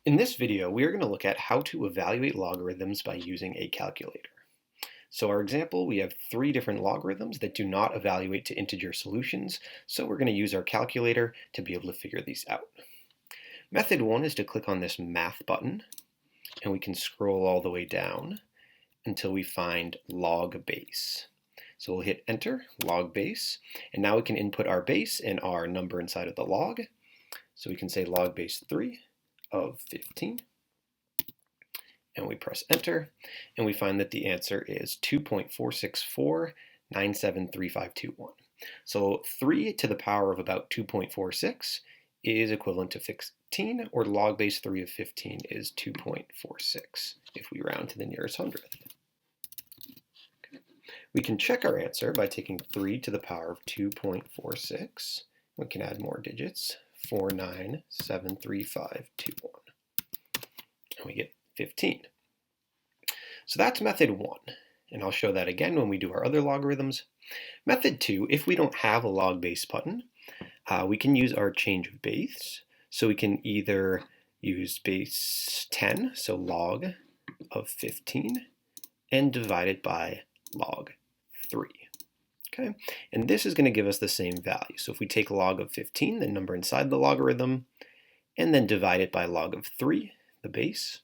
In this video, we are going to look at how to evaluate logarithms by using a calculator. So our example, we have three different logarithms that do not evaluate to integer solutions, so we're going to use our calculator to be able to figure these out. Method one is to click on this math button, and we can scroll all the way down until we find log base. So we'll hit enter, log base, and now we can input our base and our number inside of the log. So we can say log base 3 of 15, and we press enter, and we find that the answer is 2.464973521. So 3 to the power of about 2.46 is equivalent to 15, or log base 3 of 15 is 2.46 if we round to the nearest hundredth. Okay. We can check our answer by taking 3 to the power of 2.46. We can add more digits. 4973521, and we get 15. So that's method one, and I'll show that again when we do our other logarithms. Method two, if we don't have a log base button, we can use our change of base. So we can either use base 10, so log of 15, and divide it by log 3. Okay, and this is going to give us the same value. So if we take log of 15, the number inside the logarithm, and then divide it by log of 3, the base,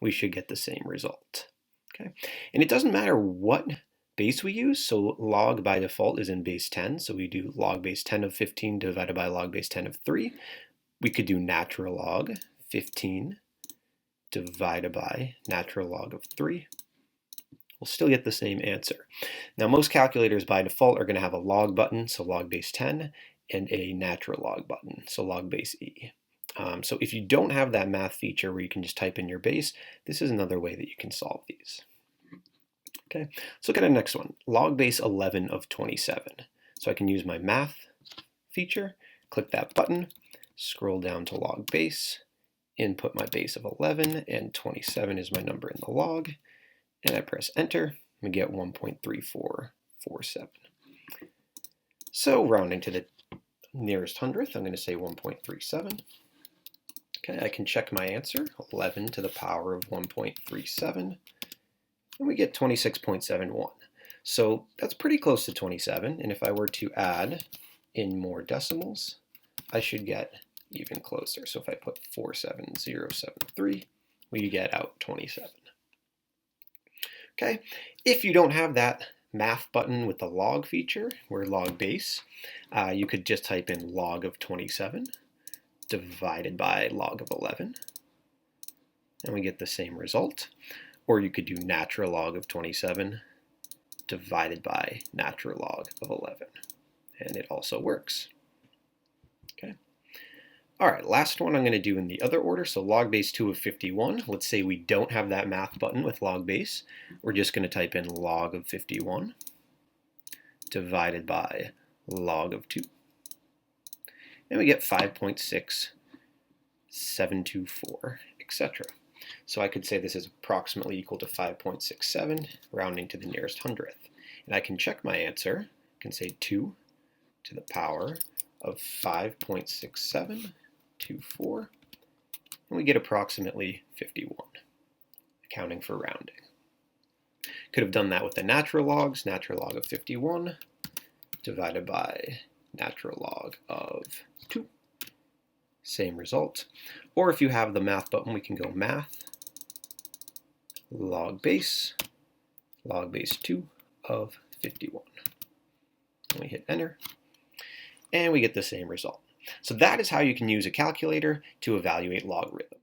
we should get the same result. Okay, and it doesn't matter what base we use. So log by default is in base 10. So we do log base 10 of 15 divided by log base 10 of 3. We could do natural log 15 divided by natural log of 3. We'll still get the same answer. Now most calculators by default are going to have a log button, so log base 10, and a natural log button, so log base E. So if you don't have that math feature where you can just type in your base, this is another way that you can solve these. Okay, let's look at the next one, log base 11 of 27. So I can use my math feature, click that button, scroll down to log base, input my base of 11, and 27 is my number in the log. And I press enter, and get 1.3447. So rounding to the nearest hundredth, I'm going to say 1.37. Okay, I can check my answer, 11 to the power of 1.37, and we get 26.71. So that's pretty close to 27, and if I were to add in more decimals, I should get even closer. So if I put 47073, we get out 27. Okay, if you don't have that math button with the log feature, or log base, you could just type in log of 27 divided by log of 11, and we get the same result. Or you could do natural log of 27 divided by natural log of 11, and it also works. Okay. All right, last one I'm going to do in the other order, so log base 2 of 51. Let's say we don't have that math button with log base. We're just going to type in log of 51 divided by log of 2. And we get 5.6724, etc. So I could say this is approximately equal to 5.67, rounding to the nearest hundredth. And I can check my answer. I can say 2 to the power of 5.6724, and we get approximately 51, accounting for rounding. Could have done that with the natural logs, natural log of 51 divided by natural log of 2. Same result. Or if you have the math button, we can go math, log base 2 of 51. And we hit enter, and we get the same result. So that is how you can use a calculator to evaluate logarithms.